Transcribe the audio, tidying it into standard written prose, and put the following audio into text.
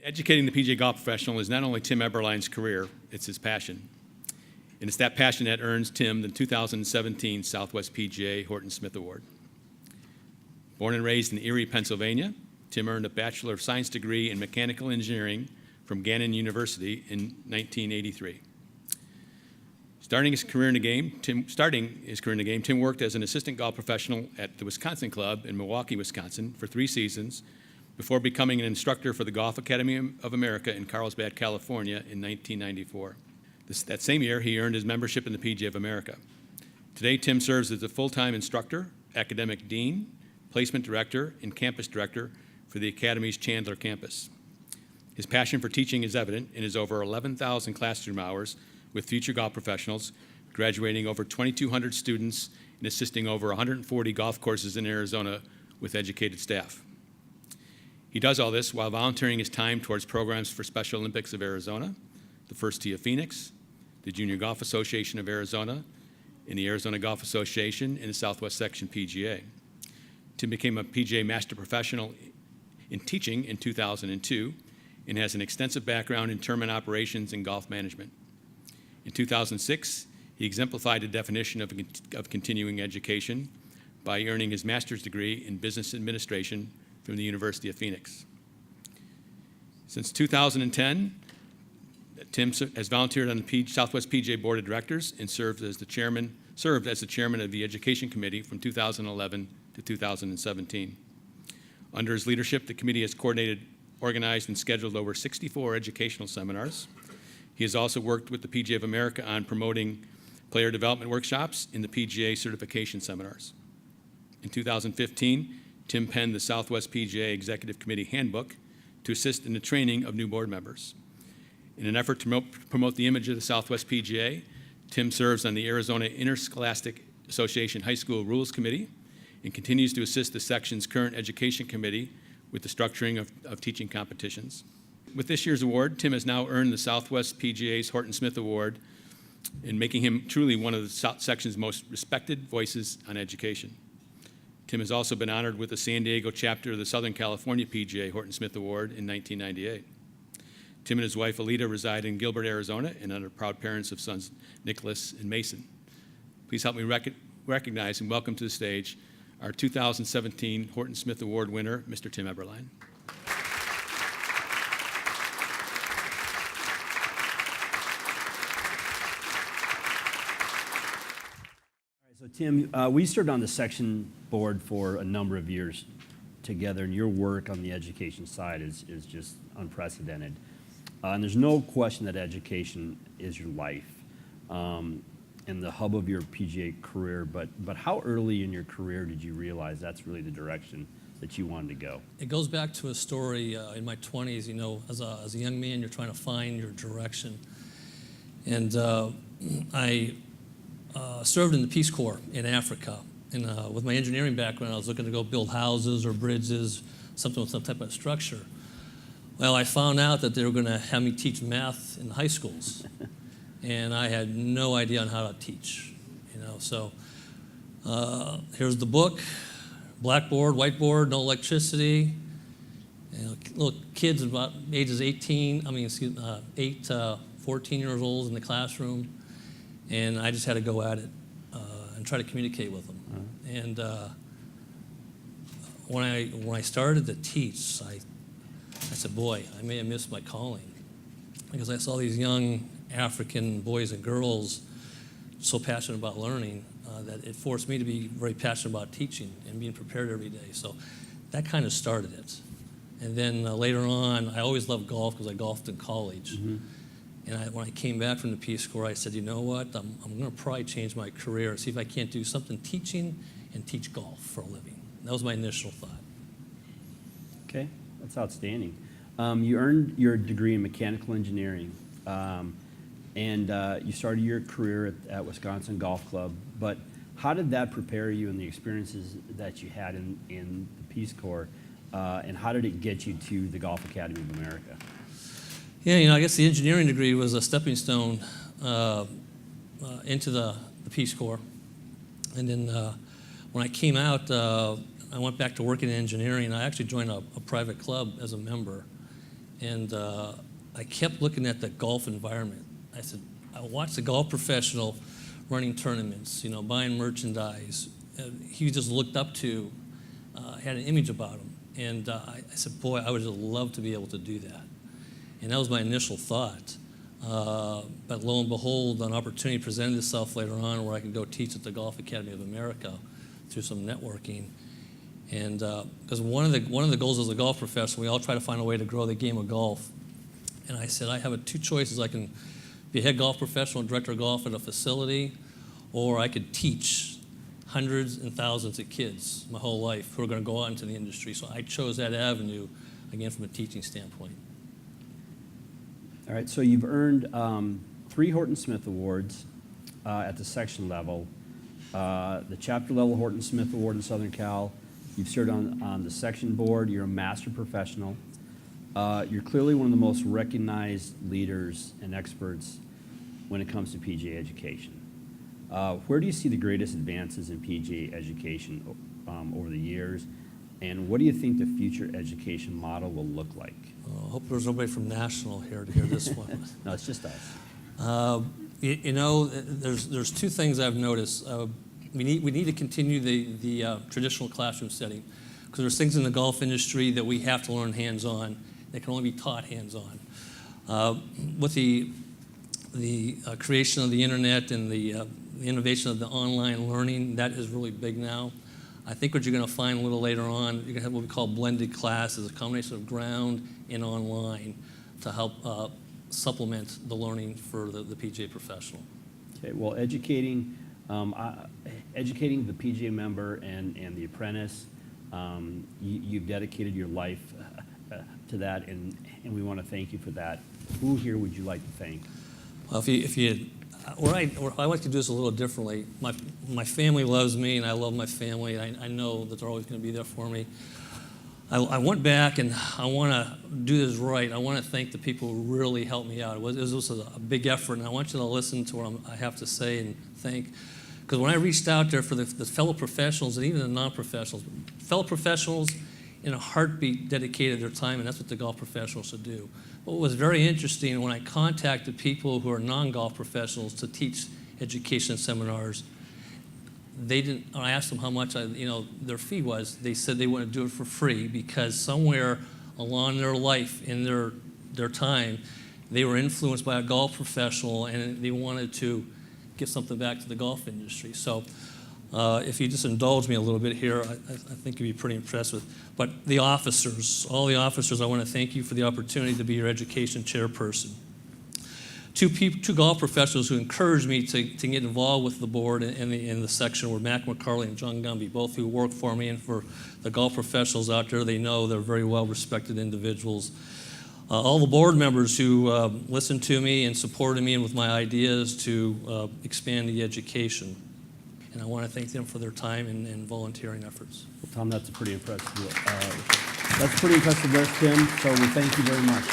Educating the PGA golf professional is not only Tim Eberlein's career, it's his passion. And it's that passion that earns Tim the 2017 Southwest PGA Horton Smith Award. Born and raised in Erie, Pennsylvania, Tim earned a Bachelor of Science degree in Mechanical Engineering from Gannon University in 1983. Starting his career in the game, Tim worked as an assistant golf professional at the Wisconsin Club in Milwaukee, Wisconsin for 3 seasons before becoming an instructor for the Golf Academy of America in Carlsbad, California in 1994. That same year, he earned his membership in the PGA of America. Today, Tim serves as a full-time instructor, academic dean, placement director, and campus director for the Academy's Chandler campus. His passion for teaching is evident in his over 11,000 classroom hours with future golf professionals, graduating over 2,200 students and assisting over 140 golf courses in Arizona with educated staff. He does all this while volunteering his time towards programs for Special Olympics of Arizona, the First Tee of Phoenix, the Junior Golf Association of Arizona, and the Arizona Golf Association and the Southwest Section PGA. Tim became a PGA Master Professional in teaching in 2002 and has an extensive background in tournament operations and golf management. In 2006, he exemplified the definition of continuing education by earning his master's degree in business administration from the University of Phoenix. Since 2010, Tim has volunteered on the Southwest PGA Board of Directors and served as the chairman of the Education Committee from 2011 to 2017. Under his leadership, the committee has coordinated, organized, and scheduled over 64 educational seminars. He has also worked with the PGA of America on promoting player development workshops and the PGA certification seminars. In 2015, Tim penned the Southwest PGA Executive Committee Handbook to assist in the training of new board members. In an effort to promote the image of the Southwest PGA, Tim serves on the Arizona Interscholastic Association High School Rules Committee and continues to assist the section's current education committee with the structuring of teaching competitions. With this year's award, Tim has now earned the Southwest PGA's Horton Smith Award, in making him truly one of the section's most respected voices on education. Tim has also been honored with the San Diego chapter of the Southern California PGA Horton Smith Award in 1998. Tim and his wife, Alita, reside in Gilbert, Arizona, and are proud parents of sons Nicholas and Mason. Please help me recognize and welcome to the stage our 2017 Horton Smith Award winner, Mr. Tim Eberlein. So Tim, we served on the section board for a number of years together, and your work on the education side is just unprecedented. And there's no question that education is your life and the hub of your PGA career, but how early in your career did you realize that's really the direction that you wanted to go? It goes back to a story in my 20s. You know, as a young man, you're trying to find your direction. And I served in the Peace Corps in Africa. And with my engineering background, I was looking to go build houses or bridges, something with some type of structure. Well, I found out that they were going to have me teach math in high schools. And I had no idea on how to teach, you know. So here's the book, blackboard, whiteboard, no electricity. You know, little kids about ages 8 to 14 years old in the classroom. And I just had to go at it and try to communicate with them. And when I started to teach, I said, boy, I may have missed my calling, because I saw these young African boys and girls so passionate about learning that it forced me to be very passionate about teaching and being prepared every day. So that kind of started it. And then later on, I always loved golf because I golfed in college. Mm-hmm. And when I came back from the Peace Corps, I said, you know what, I'm going to probably change my career and see if I can't do something teaching and teach golf for a living. That was my initial thought. Okay, that's outstanding. You earned your degree in mechanical engineering, and you started your career at Wisconsin Golf Club. But how did that prepare you and the experiences that you had in the Peace Corps, and how did it get you to the Golf Academy of America? Yeah, you know, I guess the engineering degree was a stepping stone into the Peace Corps. And then when I came out, I went back to working in engineering. I actually joined a private club as a member. And I kept looking at the golf environment. I said, I watched the golf professional running tournaments, buying merchandise. He just looked up to, had an image about him. And I said, boy, I would just love to be able to do that. And that was my initial thought. But lo and behold, an opportunity presented itself later on where I could go teach at the Golf Academy of America through some networking. And because one of the goals as a golf professional, we all try to find a way to grow the game of golf. And I said, I have two choices. I can be a head golf professional and director of golf at a facility, or I could teach hundreds and thousands of kids my whole life who are going to go out into the industry. So I chose that avenue, again, from a teaching standpoint. All right, so you've earned 3 Horton Smith Awards at the section level, the chapter level Horton Smith Award in Southern Cal. You've served on the section board. You're a master professional. You're clearly one of the most recognized leaders and experts when it comes to PGA education. Where do you see the greatest advances in PGA education over the years, and what do you think the future education model will look like? I hope there's nobody from National here to hear this one. No, it's just us. There's 2 things I've noticed. We need to continue the traditional classroom setting, because there's things in the golf industry that we have to learn hands-on. They can only be taught hands-on. With the creation of the internet and the innovation of the online learning, that is really big now. I think what you're going to find a little later on, you're going to have what we call blended classes, a combination of ground and online to help supplement the learning for the PGA professional. Okay, well, educating the PGA member and the apprentice, you've dedicated your life to that, and we want to thank you for that. Who here would you like to thank? Well, I like to do this a little differently. My family loves me, and I love my family. I know that they're always going to be there for me. I went back, and I want to do this right. I want to thank the people who really helped me out. It was a big effort, and I want you to listen to what I have to say and thank. Because when I reached out there for the fellow professionals and even the non-professionals, fellow professionals in a heartbeat dedicated their time, and that's what the golf professionals should do. What was very interesting, when I contacted people who are non-golf professionals to teach education seminars, I asked them how much their fee was. They said they want to do it for free because somewhere along their life, in their time, they were influenced by a golf professional and they wanted to give something back to the golf industry. So if you just indulge me a little bit here, I think you'd be pretty impressed with. But the officers, all the officers, I want to thank you for the opportunity to be your education chairperson. Two golf professionals who encouraged me to get involved with the board in the section were Mac McCarley and John Gumby, both who work for me, and for the golf professionals out there, they know they're very well-respected individuals. All the board members who listened to me and supported me and with my ideas to expand the education. And I want to thank them for their time and volunteering efforts. Well, Tom, that's a pretty impressive list, Tim, so we thank you very much.